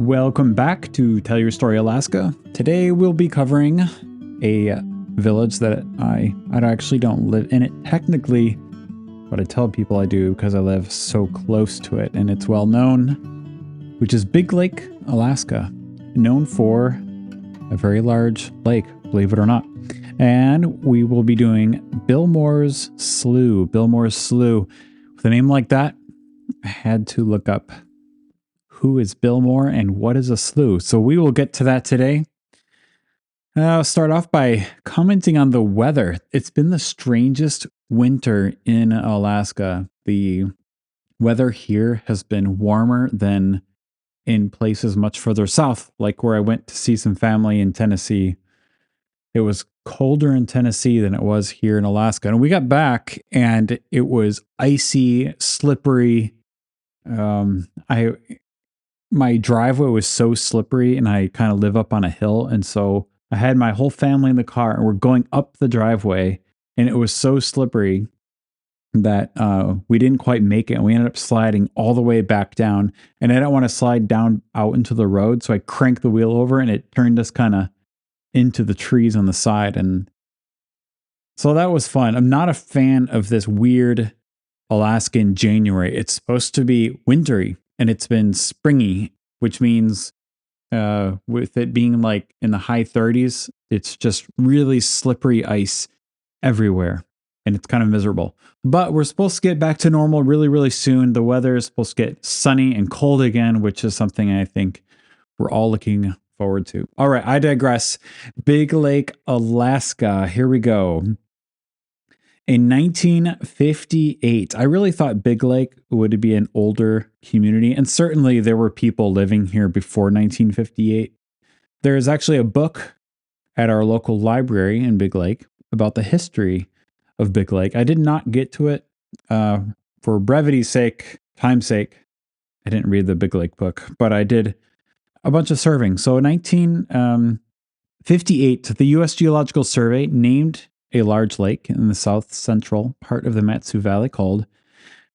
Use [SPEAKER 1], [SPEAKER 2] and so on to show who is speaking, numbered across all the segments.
[SPEAKER 1] Welcome back to Tell Your Story Alaska. Today we'll be covering a village that I actually don't live in it technically, but I tell people I do because I live so close to it and it's well known, which is Big Lake, Alaska, known for a very large lake, believe it or not. And we will be doing Billmore's Slough. Billmore's Slough. With a name like that, I had to look up who is Billmore and what is a slough. So we will get to that today. I'll start off by commenting on the weather. It's been the strangest winter in Alaska. The weather here has been warmer than in places much further south, like where I went to see some family in Tennessee. It was colder in Tennessee than it was here in Alaska. And we got back and it was icy, slippery. My driveway was so slippery and I kind of live up on a hill. And so I had my whole family in the car and we're going up the driveway and it was so slippery that we didn't quite make it. And we ended up sliding all the way back down. And I didn't want to slide down out into the road. So I cranked the wheel over and it turned us kind of into the trees on the side. And so that was fun. I'm not a fan of this weird Alaskan January. It's supposed to be wintry. And it's been springy, which means with it being like in the high 30s, it's just really slippery ice everywhere. And it's kind of miserable. But we're supposed to get back to normal really, really soon. The weather is supposed to get sunny and cold again, which is something I think we're all looking forward to. All right, I digress. Big Lake, Alaska. Here we go. In 1958, I really thought Big Lake would be an older community, and certainly there were people living here before 1958. There is actually a book at our local library in Big Lake about the history of Big Lake. I did not get to it for brevity's sake, time's sake. I didn't read the Big Lake book, but I did a bunch of surveying. So in 1958, the U.S. Geological Survey named a large lake in the south central part of the Matsu Valley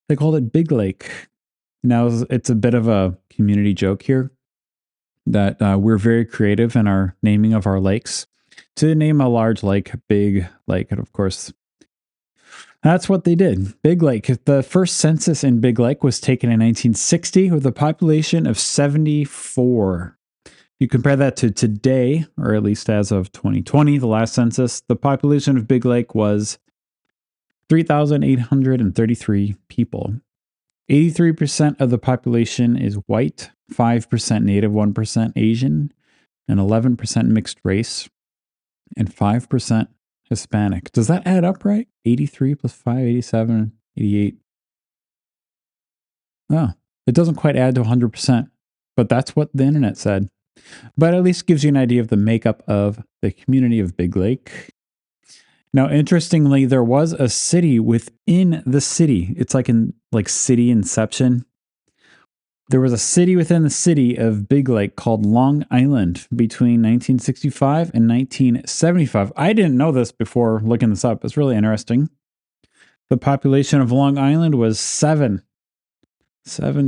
[SPEAKER 1] they called it Big Lake. Now it's a bit of a community joke here that we're very creative in our naming of our lakes. To name a large lake Big Lake, and of course, that's what they did. Big Lake. The first census in Big Lake was taken in 1960 with a population of 74. You compare that to today, or at least as of 2020, the last census, the population of Big Lake was 3,833 people. 83% of the population is white, 5% Native, 1% Asian, and 11% mixed race, and 5% Hispanic. Does that add up right? 83 plus 5, 87, 88. Oh, it doesn't quite add to 100%, but that's what the internet said. But at least gives you an idea of the makeup of the community of Big Lake. Now, interestingly, there was a city within the city. It's like in city Inception. There was a city within the city of Big Lake called Long Island between 1965 and 1975. I didn't know this before looking this up. It's really interesting. The population of Long Island was 7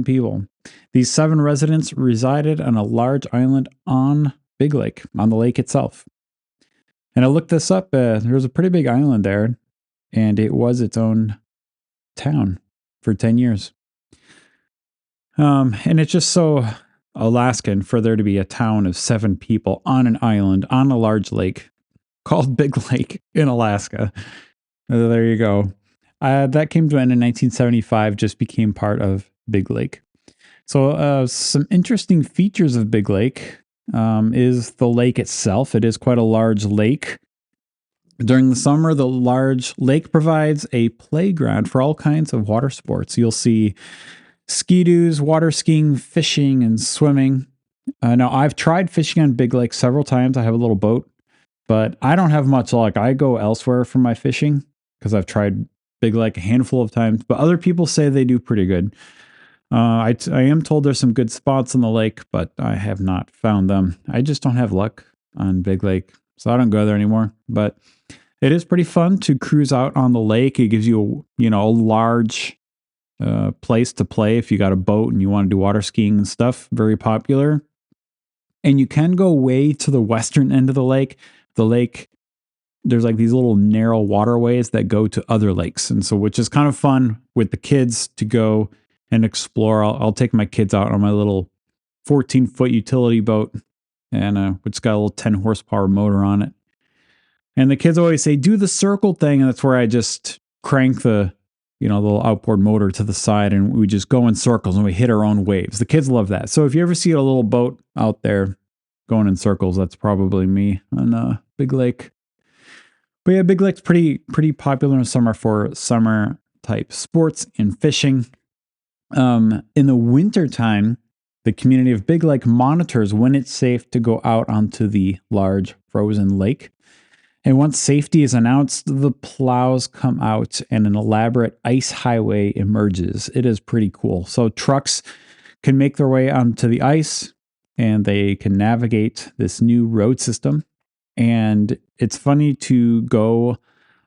[SPEAKER 1] people. These 7 residents resided on a large island on Big Lake, on the lake itself. And I looked this up. There was a pretty big island there, and it was its own town for 10 years. And it's just so Alaskan for there to be a town of 7 people on an island on a large lake called Big Lake in Alaska. There you go. That came to an end in 1975, just became part of Big Lake. So some interesting features of Big Lake is the lake itself. It is quite a large lake. During the summer, the large lake provides a playground for all kinds of water sports. You'll see ski-doos, water skiing, fishing, and swimming. Now, I've tried fishing on Big Lake several times. I have a little boat, but I don't have much luck. I go elsewhere for my fishing because I've tried Big Lake a handful of times, but other people say they do pretty good. I am told there's some good spots on the lake, but I have not found them. I just don't have luck on Big Lake, so I don't go there anymore. But it is pretty fun to cruise out on the lake. It gives you, a large place to play if you got a boat and you want to do water skiing and stuff. Very popular. And you can go way to the western end of the lake. The lake, there's like these little narrow waterways that go to other lakes. And so, which is kind of fun with the kids to go and explore. I'll take my kids out on my little 14-foot utility boat, and it's got a little 10 horsepower motor on it. And the kids always say, do the circle thing. And that's where I just crank the, little outboard motor to the side, and we just go in circles and we hit our own waves. The kids love that. So if you ever see a little boat out there going in circles, that's probably me on Big Lake. But yeah, Big Lake's pretty popular in summer for summer type sports and fishing. In the wintertime, the community of Big Lake monitors when it's safe to go out onto the large frozen lake. And once safety is announced, the plows come out and an elaborate ice highway emerges. It is pretty cool. So trucks can make their way onto the ice and they can navigate this new road system. And it's funny to go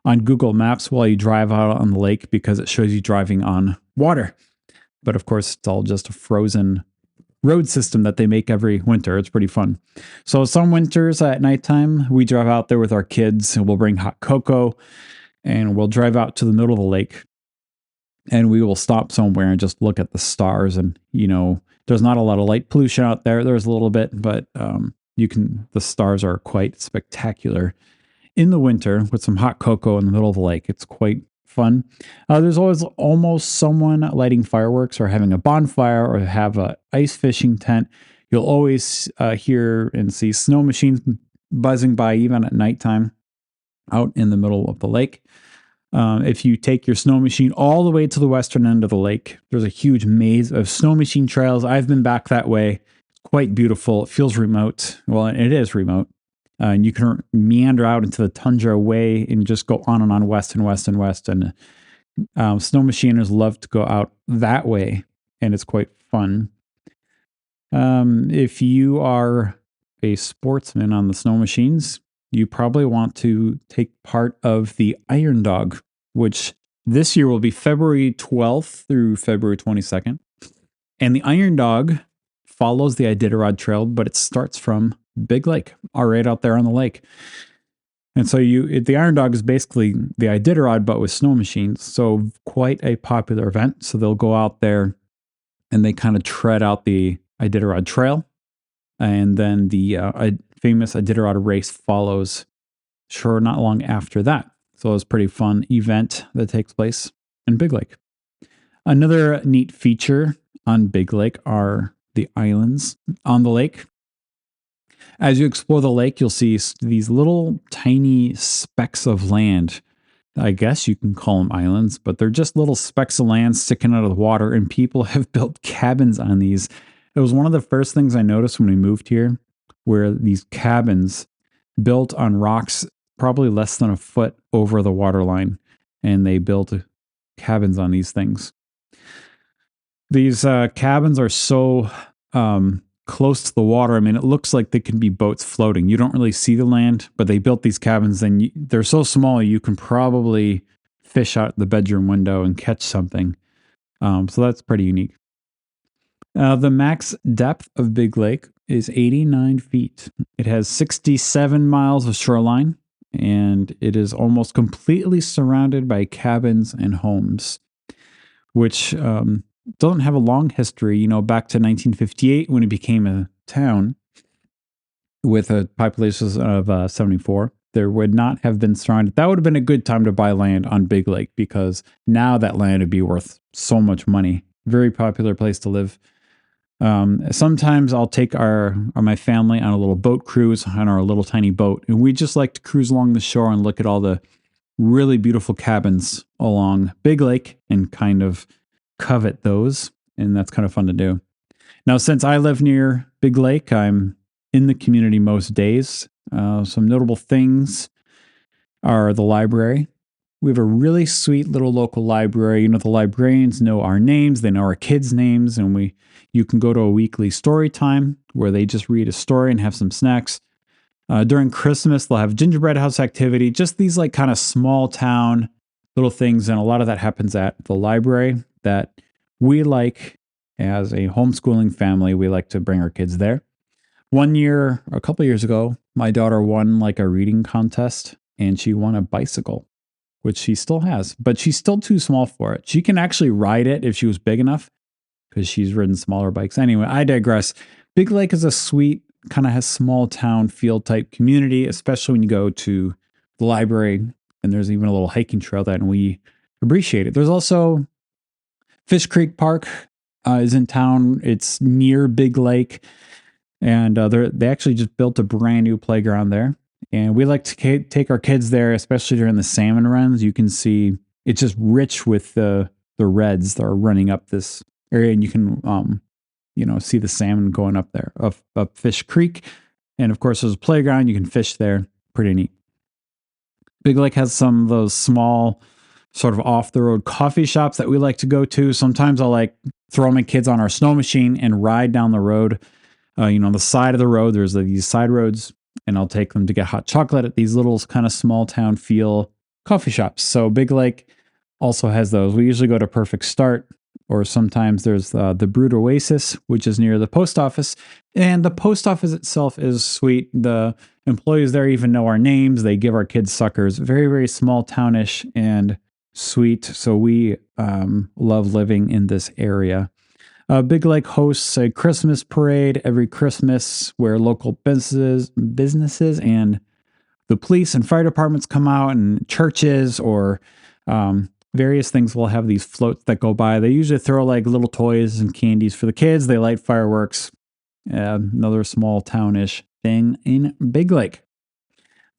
[SPEAKER 1] on Google Maps while you drive out on the lake because it shows you driving on water. But of course, it's all just a frozen road system that they make every winter. It's pretty fun. So some winters at nighttime, we drive out there with our kids and we'll bring hot cocoa and we'll drive out to the middle of the lake and we will stop somewhere and just look at the stars. And, there's not a lot of light pollution out there. There's a little bit, but the stars are quite spectacular in the winter with some hot cocoa in the middle of the lake. It's quite fun. There's always almost someone lighting fireworks or having a bonfire or have a ice fishing tent. You'll always hear and see snow machines buzzing by even at nighttime out in the middle of the lake. If you take your snow machine all the way to the western end of the lake, there's a huge maze of snow machine trails. I've been back that way. It's quite beautiful. It feels remote. Well, it is remote. And you can meander out into the tundra way and just go on and on west and west and west. And snow machiners love to go out that way, and it's quite fun. If you are a sportsman on the snow machines, you probably want to take part of the Iron Dog, which this year will be February 12th through February 22nd. And the Iron Dog follows the Iditarod Trail, but it starts from Big Lake, right out there on the lake. And so the Iron Dog is basically the Iditarod, but with snow machines. So quite a popular event. So they'll go out there and they kind of tread out the Iditarod Trail. And then the famous Iditarod race follows not long after that. So it's a pretty fun event that takes place in Big Lake. Another neat feature on Big Lake are the islands on the lake. As you explore the lake, you'll see these little tiny specks of land. I guess you can call them islands, but they're just little specks of land sticking out of the water, and people have built cabins on these. It was one of the first things I noticed when we moved here, where these cabins built on rocks probably less than a foot over the water line, and they built cabins on these things. These cabins are so close to the water. I mean, it looks like they can be boats floating. You don't really see the land, but they built these cabins and they're so small you can probably fish out the bedroom window and catch something. So that's pretty unique. The max depth of Big Lake is 89 feet. It has 67 miles of shoreline, and it is almost completely surrounded by cabins and homes, which doesn't have a long history. Back to 1958 when it became a town with a population of 74, there would not have been surrounded. That would have been a good time to buy land on Big Lake because now that land would be worth so much money. Very popular place to live. Sometimes I'll take my family on a little boat cruise on our little tiny boat, and we just like to cruise along the shore and look at all the really beautiful cabins along Big Lake and kind of covet those, and that's kind of fun to do. Now, since I live near Big Lake, I'm in the community most days. Some notable things are the library. We have a really sweet little local library. The librarians know our names, they know our kids' names, and you can go to a weekly story time where they just read a story and have some snacks. During Christmas, they'll have gingerbread house activity, just these like kind of small town little things, and a lot of that happens at the library that we like as a homeschooling family. We like to bring our kids there. One year, a couple years ago, my daughter won like a reading contest and she won a bicycle, which she still has, but she's still too small for it. She can actually ride it if she was big enough because she's ridden smaller bikes. Anyway, I digress. Big Lake is a sweet, kind of has small town feel type community, especially when you go to the library and there's even a little hiking trail that we appreciate it. There's also Fish Creek Park is in town. It's near Big Lake. And they actually just built a brand new playground there. And we like to take our kids there, especially during the salmon runs. You can see it's just rich with the reds that are running up this area. And you can, see the salmon going up there, up Fish Creek. And of course, there's a playground. You can fish there. Pretty neat. Big Lake has some of those small, sort of off the road coffee shops that we like to go to. Sometimes I'll like throw my kids on our snow machine and ride down the road. On the side of the road, there's these side roads, and I'll take them to get hot chocolate at these little kind of small town feel coffee shops. So Big Lake also has those. We usually go to Perfect Start, or sometimes there's the Brood Oasis, which is near the post office. And the post office itself is sweet. The employees there even know our names. They give our kids suckers. Very, very small townish and sweet. So we love living in this area. Big Lake hosts a Christmas parade every Christmas where local businesses and the police and fire departments come out, and churches or various things will have these floats that go by. They usually throw like little toys and candies for the kids. They light fireworks. Another small townish thing in Big Lake.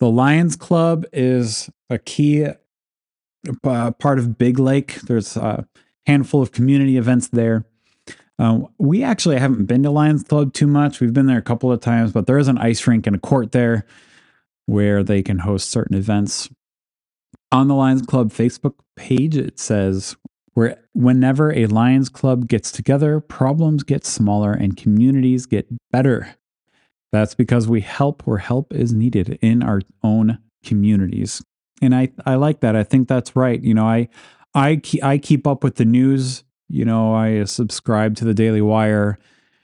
[SPEAKER 1] The Lions Club is a key part of Big Lake. There's a handful of community events there. We actually haven't been to Lions Club too much. We've been there a couple of times, but there is an ice rink and a court there where they can host certain events. On the Lions Club Facebook page, it says, whenever a Lions Club gets together, problems get smaller and communities get better. That's because we help where help is needed in our own communities. And I like that. I think that's right. I keep up with the news. I subscribe to the Daily Wire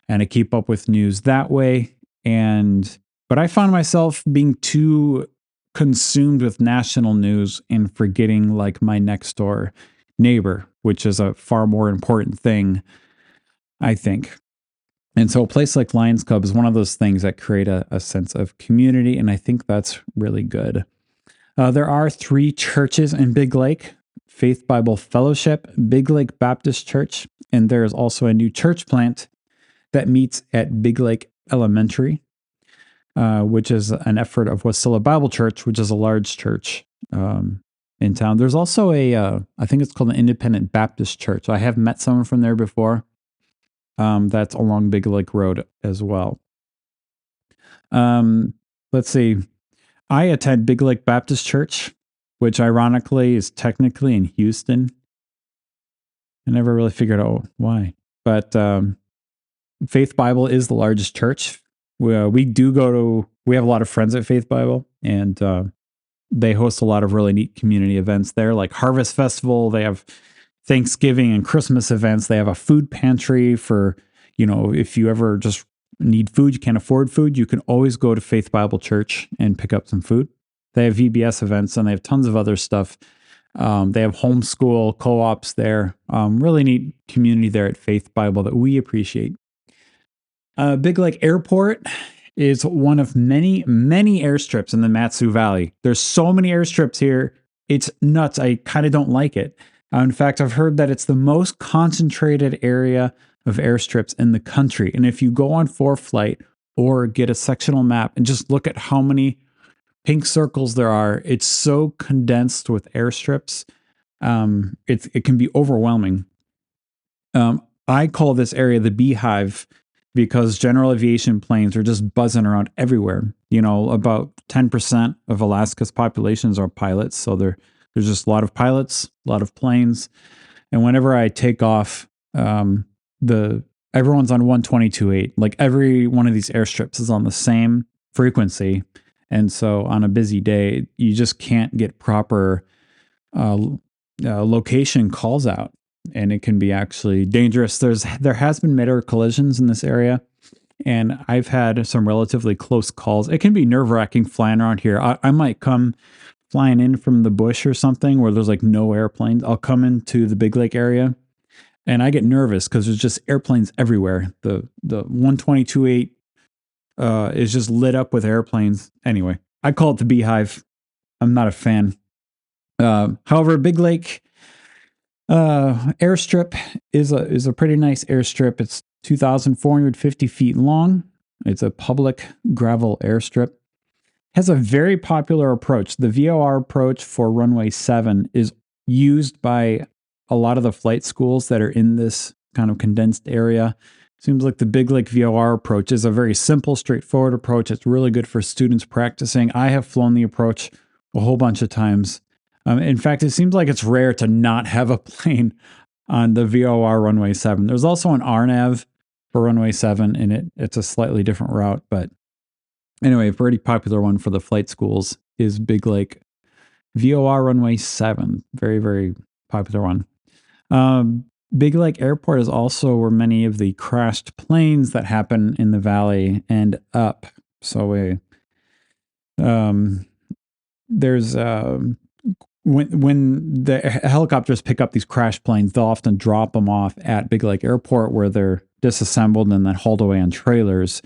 [SPEAKER 1] and I keep up with news that way. But I found myself being too consumed with national news and forgetting like my next door neighbor, which is a far more important thing, I think. And so a place like Lions Club is one of those things that create a sense of community. And I think that's really good. There are 3 churches in Big Lake. Faith Bible Fellowship, Big Lake Baptist Church, and there is also a new church plant that meets at Big Lake Elementary, which is an effort of Wasilla Bible Church, which is a large church in town. There's also I think it's called an Independent Baptist Church. I have met someone from there before. That's along Big Lake Road as well. Let's see. I attend Big Lake Baptist Church, which ironically is technically in Houston. I never really figured out why. But Faith Bible is the largest church. We have a lot of friends at Faith Bible, and they host a lot of really neat community events there, like Harvest Festival. They have Thanksgiving and Christmas events. They have a food pantry for, if you ever just need food, you can't afford food, you can always go to Faith Bible Church and pick up some food. They have VBS events and they have tons of other stuff. They have homeschool co-ops there. Really neat community there at Faith Bible that we appreciate. Big Lake Airport is one of many, many airstrips in the Mat-Su Valley. There's so many airstrips here. It's nuts. I kind of don't like it. In fact, I've heard that it's the most concentrated area of airstrips in the country. And if you go on ForeFlight or get a sectional map and just look at how many pink circles there are, it's so condensed with airstrips. It can be overwhelming. I call this area the beehive because general aviation planes are just buzzing around everywhere. About 10% of Alaska's populations are pilots. So there's just a lot of pilots, a lot of planes. And whenever I take off, everyone's on 122.8. Like every one of these airstrips is on the same frequency. And so on a busy day, you just can't get proper location calls out. And it can be actually dangerous. There has been mid-air collisions in this area. And I've had some relatively close calls. It can be nerve-wracking flying around here. I might come flying in from the bush or something where there's like no airplanes. I'll come into the Big Lake area and I get nervous because there's just airplanes everywhere. The 122.8 is just lit up with airplanes. Anyway, I call it the Beehive. I'm not a fan. However, Big Lake airstrip is a pretty nice airstrip. It's 2,450 feet long. It's a public gravel airstrip. Has a very popular approach. The VOR approach for runway 7 is used by a lot of the flight schools that are in this kind of condensed area. Seems like the Big Lake VOR approach is a very simple, straightforward approach. It's really good for students practicing. I have flown the approach a whole bunch of times. In fact, it seems like it's rare to not have a plane on the VOR runway 7. There's also an RNAV for runway 7, and it's a slightly different route. But anyway, a pretty popular one for the flight schools is Big Lake VOR runway 7. Very, very popular one. Big Lake Airport is also where many of the crashed planes that happen in the valley end up. So there's when the helicopters pick up these crash planes, they'll often drop them off at Big Lake Airport where they're disassembled and then hauled away on trailers.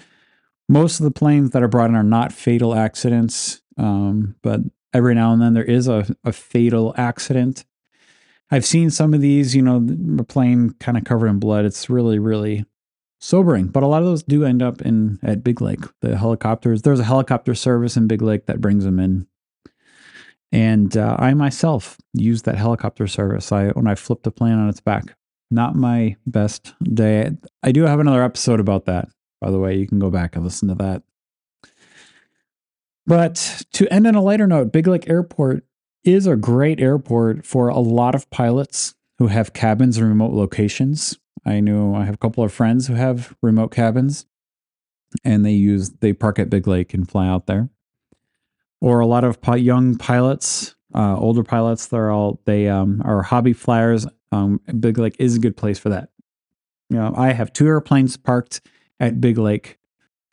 [SPEAKER 1] Most of the planes that are brought in are not fatal accidents, but every now and then there is a fatal accident. I've seen some of these, the plane kind of covered in blood. It's really, really sobering. But a lot of those do end up at Big Lake. The helicopters, there's a helicopter service in Big Lake that brings them in. And I myself used that helicopter service when I flipped a plane on its back. Not my best day. I do have another episode about that, by the way. You can go back and listen to that. But to end on a lighter note, Big Lake Airport is a great airport for a lot of pilots who have cabins in remote locations. I have a couple of friends who have remote cabins, and they park at Big Lake and fly out there. Or a lot of young pilots, older pilots, they are hobby flyers. Big Lake is a good place for that. I have 2 airplanes parked at Big Lake,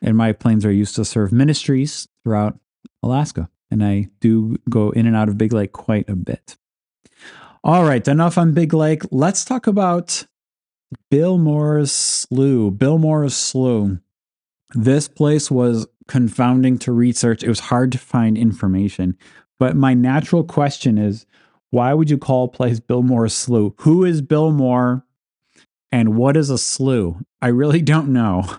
[SPEAKER 1] and my planes are used to serve ministries throughout Alaska. And I do go in and out of Big Lake quite a bit. All right, enough on Big Lake. Let's talk about Bill Moore's Slough. Bill Moore's Slough. This place was confounding to research. It was hard to find information. But my natural question is, why would you call a place Bill Moore's Slough? Who is Bill Moore and what is a slough? I really don't know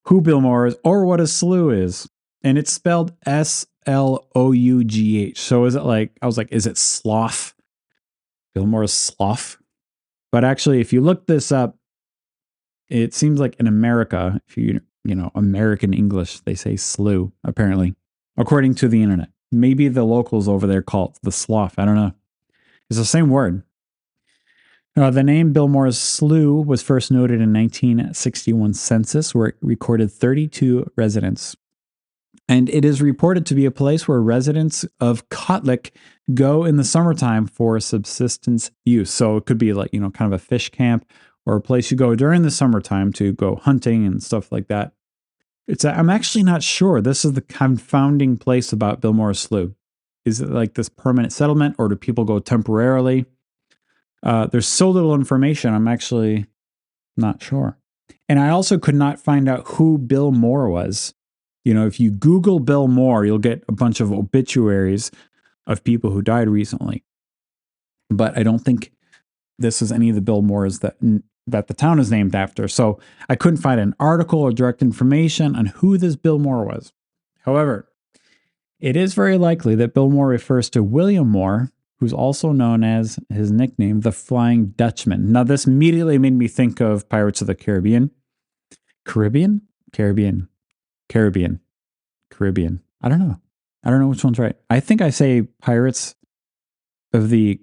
[SPEAKER 1] who Bill Moore is or what a slough is. And it's spelled Slough. So is it is it Slough? Bill Moore's Slough? But actually, if you look this up, it seems like in America, if American English, they say slough, apparently, according to the internet. Maybe the locals over there call it the slough. I don't know. It's the same word. The name Bill Moore's Slough was first noted in 1961 census, where it recorded 32 residents. And it is reported to be a place where residents of Kotlik go in the summertime for subsistence use. So it could be like, kind of a fish camp or a place you go during the summertime to go hunting and stuff like that. I'm actually not sure. This is the confounding place about Bill Moore's Slough. Is it like this permanent settlement or do people go temporarily? There's so little information. I'm actually not sure. And I also could not find out who Bill Moore was. If you Google Bill Moore, you'll get a bunch of obituaries of people who died recently. But I don't think this is any of the Bill Moores that the town is named after. So I couldn't find an article or direct information on who this Bill Moore was. However, it is very likely that Bill Moore refers to William Moore, who's also known as his nickname, the Flying Dutchman. Now, this immediately made me think of Pirates of the Caribbean. Caribbean. I don't know. I don't know which one's right. I think I say Pirates of the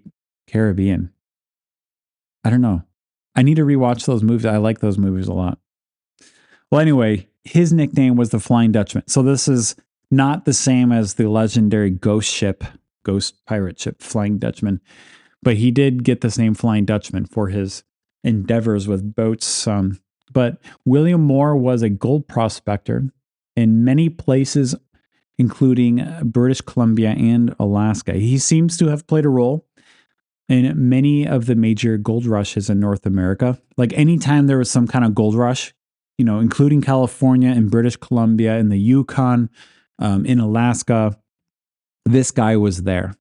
[SPEAKER 1] Caribbean. I don't know. I need to rewatch those movies. I like those movies a lot. Well, anyway, his nickname was the Flying Dutchman. So this is not the same as the legendary ghost pirate ship, Flying Dutchman. But he did get this name Flying Dutchman for his endeavors with boats But William Moore was a gold prospector in many places, including British Columbia and Alaska. He seems to have played a role in many of the major gold rushes in North America. Like anytime there was some kind of gold rush, including California and British Columbia and the Yukon, in Alaska, this guy was there.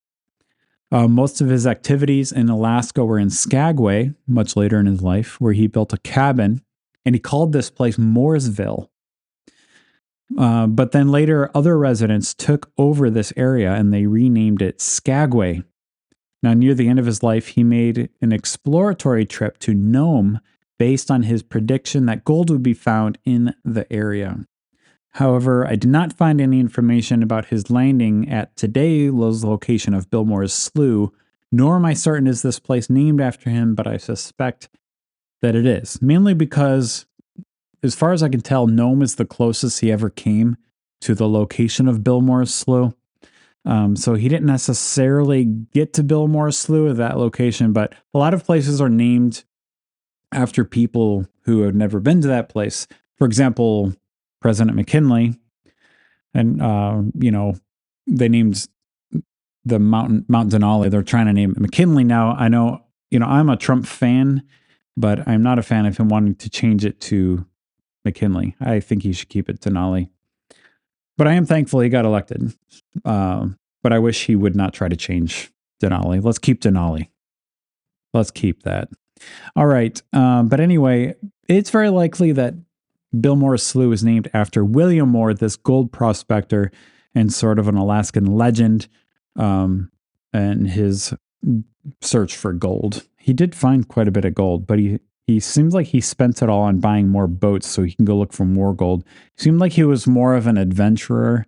[SPEAKER 1] Most of his activities in Alaska were in Skagway, much later in his life, where he built a cabin, and he called this place Mooresville. But then later, other residents took over this area and they renamed it Skagway. Now, near the end of his life, he made an exploratory trip to Nome based on his prediction that gold would be found in the area. However, I did not find any information about his landing at today's location of Billmore's Slough, nor am I certain is this place named after him, but I suspect that it is. Mainly because, as far as I can tell, Nome is the closest he ever came to the location of Billmore's Slough. So he didn't necessarily get to Billmore's Slough at that location, but a lot of places are named after people who have never been to that place. For example, President McKinley, and they named the Mount Denali. They're trying to name it McKinley now. I know, I'm a Trump fan, but I'm not a fan of him wanting to change it to McKinley. I think he should keep it Denali. But I am thankful he got elected. But I wish he would not try to change Denali. Let's keep Denali. Let's keep that. All right. But anyway, it's very likely that Billmore's Slough is named after William Moore, this gold prospector and sort of an Alaskan legend, and his search for gold. He did find quite a bit of gold, but he seems like he spent it all on buying more boats so he can go look for more gold. It seemed like he was more of an adventurer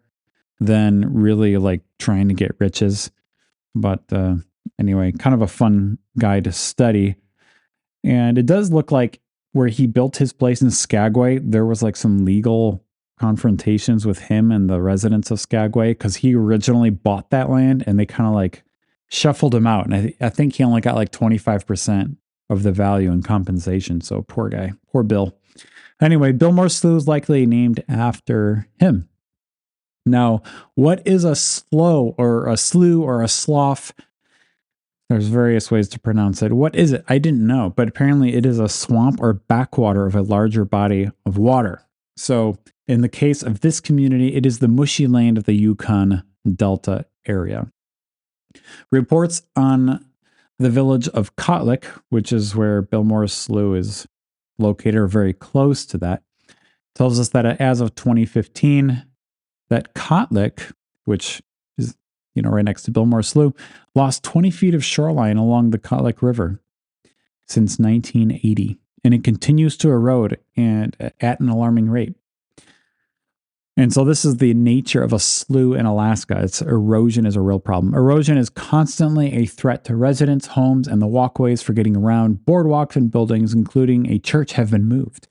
[SPEAKER 1] than really like trying to get riches. But anyway, kind of a fun guy to study. And it does look like where he built his place in Skagway, there was like some legal confrontations with him and the residents of Skagway because he originally bought that land and they kind of like shuffled him out. And I think he only got like 25% of the value in compensation. So poor guy, poor Bill. Anyway, Billmore's Slough is likely named after him. Now, what is a slough or a slough? There's various ways to pronounce it. What is it? I didn't know, but apparently it is a swamp or backwater of a larger body of water. So in the case of this community, it is the mushy land of the Yukon Delta area. Reports on the village of Kotlik, which is where Billmore's Slough is located, or very close to that, tells us that as of 2015, that Kotlik, which is right next to Billmore's Slough, lost 20 feet of shoreline along the Kotlik River since 1980, and it continues to erode and at an alarming rate. And so this is the nature of a slough in Alaska. Erosion is a real problem. Erosion is constantly a threat to residents, homes, and the walkways for getting around. Boardwalks and buildings, including a church, have been moved.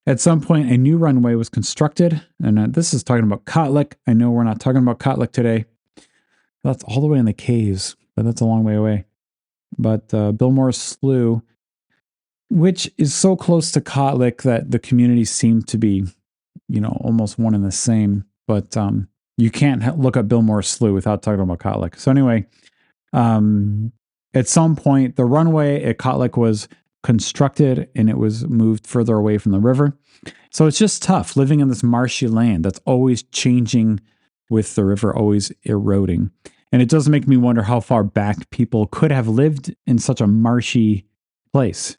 [SPEAKER 1] At some point, a new runway was constructed, and this is talking about Kotlik. I know we're not talking about Kotlik today. That's all the way in the caves, but that's a long way away. But Billmore's Slough, which is so close to Kotlik that the communities seem to be, almost one and the same. But you can't look up Billmore's Slough without talking about Kotlik. So anyway, at some point, the runway at Kotlik was constructed and it was moved further away from the river. So it's just tough living in this marshy land that's always changing with the river, always eroding. And it does make me wonder how far back people could have lived in such a marshy place.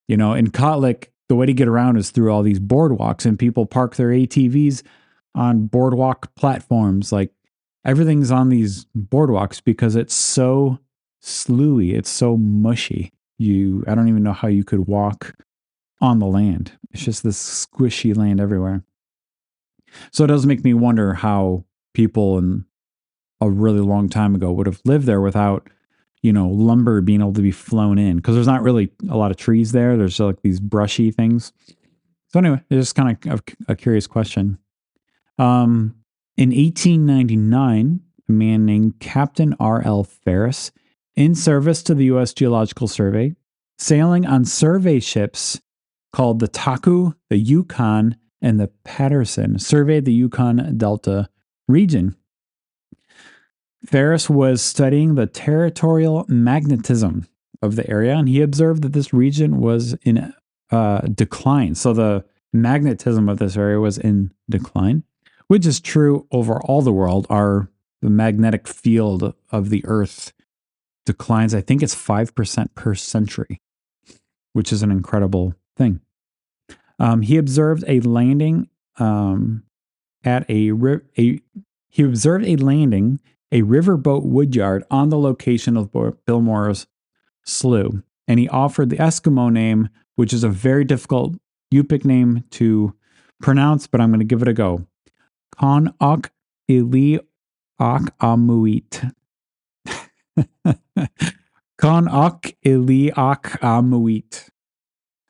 [SPEAKER 1] In Kotlik, the way to get around is through all these boardwalks, and people park their ATVs on boardwalk platforms. Like everything's on these boardwalks because it's so sloughy, it's so mushy. I don't even know how you could walk on the land. It's just this squishy land everywhere. So it does make me wonder how people in a really long time ago would have lived there without, lumber being able to be flown in, because there's not really a lot of trees there. There's just like these brushy things. So anyway, it's just kind of a curious question. In 1899, a man named Captain R.L. Ferris, in service to the U.S. Geological Survey, sailing on survey ships called the Taku, the Yukon, and the Patterson surveyed the Yukon Delta region. Ferris was studying the territorial magnetism of the area, and he observed that this region was in decline. So the magnetism of this area was in decline, which is true over all the world. The magnetic field of the Earth declines. I think it's 5% per century, which is an incredible thing. He observed a landing a riverboat woodyard on the location of Billmore's slough, and he offered the Eskimo name, which is a very difficult Yupik name to pronounce, but I'm going to give it a go. Kon-ok ili ak amuit. Kon-ok ili ak amuit.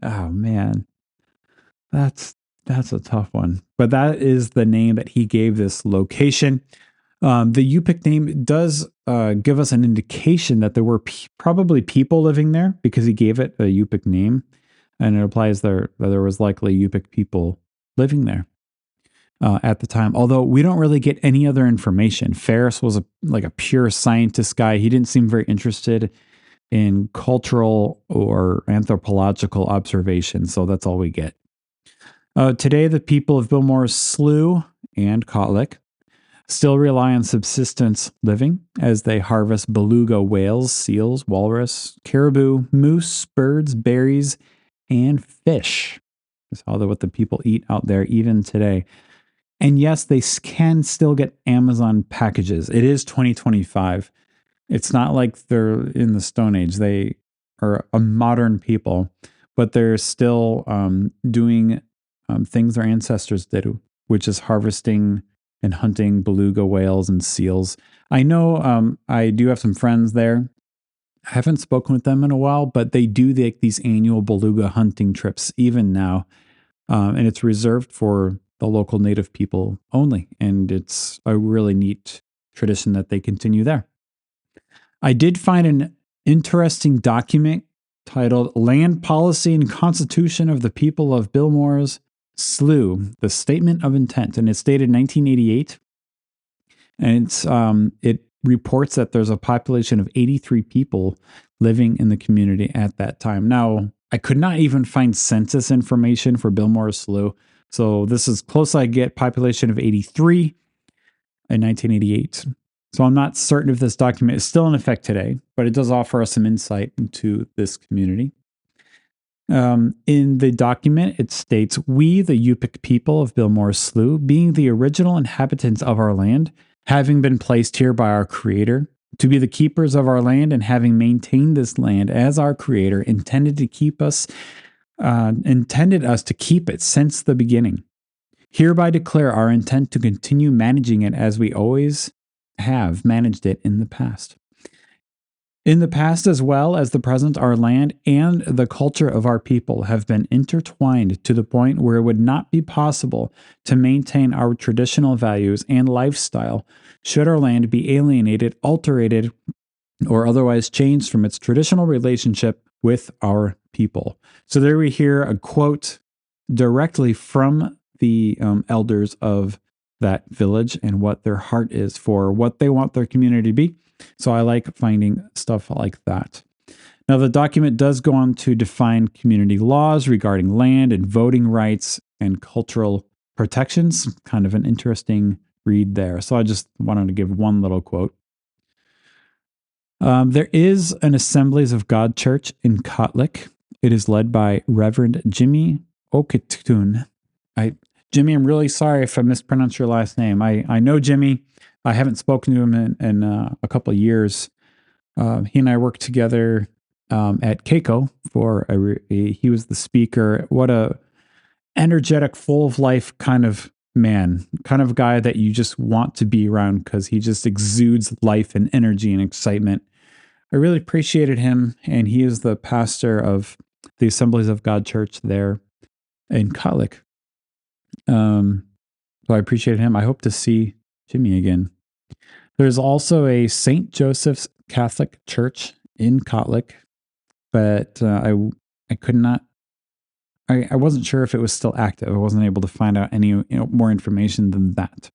[SPEAKER 1] Oh man, that's a tough one. But that is the name that he gave this location. The Yupik name does give us an indication that there were probably people living there because he gave it a Yupik name, and it implies that there was likely Yupik people living there at the time. Although we don't really get any other information. Ferris was like a pure scientist guy. He didn't seem very interested in cultural or anthropological observations, so that's all we get. Today, the people of Billmore's Slough and Kotlik still rely on subsistence living as they harvest beluga whales, seals, walrus, caribou, moose, birds, berries, and fish. That's what the people eat out there even today. And yes, they can still get Amazon packages. It is 2025. It's not like they're in the Stone Age. They are a modern people, but they're still doing things their ancestors did, which is harvesting and hunting beluga whales and seals. I know I do have some friends there. I haven't spoken with them in a while, but they do these annual beluga hunting trips even now. And it's reserved for the local native people only. And it's a really neat tradition that they continue there. I did find an interesting document titled Land Policy and Constitution of the People of Billmore's Slough, the Statement of Intent, and it's dated 1988. And it reports that there's a population of 83 people living in the community at that time. Now, I could not even find census information for Billmore's Slough, so this is close I get, population of 83 in 1988. So I'm not certain if this document is still in effect today, but it does offer us some insight into this community. In the document, it states, "We, the Yupik people of Billmore's Slough, being the original inhabitants of our land, having been placed here by our Creator, to be the keepers of our land and having maintained this land as our Creator intended us to keep it since the beginning, hereby declare our intent to continue managing it as we always have managed it in the past. In the past as well as the present, our land and the culture of our people have been intertwined to the point where it would not be possible to maintain our traditional values and lifestyle should our land be alienated, alterated, or otherwise changed from its traditional relationship with our people." So there we hear a quote directly from the elders of that village and what their heart is for what they want their community to be. So I like finding stuff like that. Now, the document does go on to define community laws regarding land and voting rights and cultural protections. Kind of an interesting read there. So I just wanted to give one little quote. There is an Assemblies of God church in Kotlik. It is led by Reverend Jimmy Okitun. Jimmy, I'm really sorry if I mispronounced your last name. I know Jimmy. I haven't spoken to him in a couple of years. He and I worked together at Keiko for he was the speaker. What a energetic, full of life kind of man, kind of guy that you just want to be around because he just exudes life and energy and excitement. I really appreciated him, and he is the pastor of the Assemblies of God Church there in Kotlik. So I appreciated him. I hope to see Jimmy again. There's also a St. Joseph's Catholic Church in Kotlik, but I could not I wasn't sure if it was still active. I wasn't able to find out any more information than that.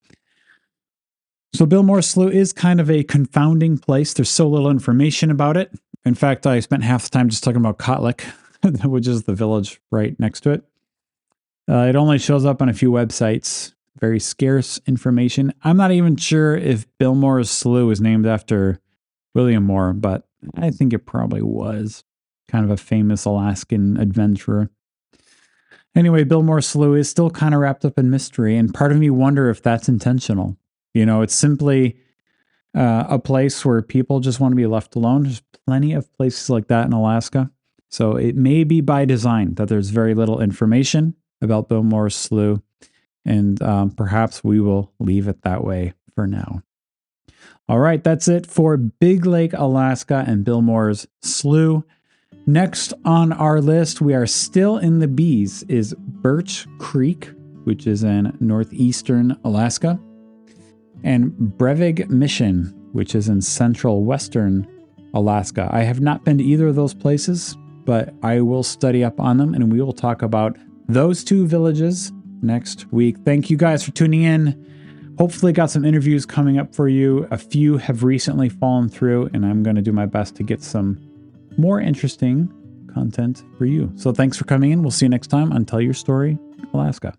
[SPEAKER 1] So Bilmore Slough is kind of a confounding place. There's so little information about it. In fact, I spent half the time just talking about Kotlik, which is the village right next to it. It only shows up on a few websites. Very scarce information. I'm not even sure if Bilmore Slough is named after William Moore, but I think it probably was. Kind of a famous Alaskan adventurer. Anyway, Bilmore Slough is still kind of wrapped up in mystery, and part of me wonder if that's intentional. It's simply a place where people just want to be left alone. There's plenty of places like that in Alaska. So it may be by design that there's very little information about Bilmore Slough, and perhaps we will leave it that way for now. All right, that's it for Big Lake, Alaska and Bilmore's Slough. Next on our list, we are still in the B's, is Birch Creek, which is in northeastern Alaska, and Brevig Mission, which is in central western Alaska. I have not been to either of those places, but I will study up on them, and we will talk about those two villages next week. Thank you guys for tuning in. Hopefully got some interviews coming up for you. A few have recently fallen through, and I'm going to do my best to get some more interesting content for you. So thanks for coming in. We'll see you next time on Tell Your Story, Alaska.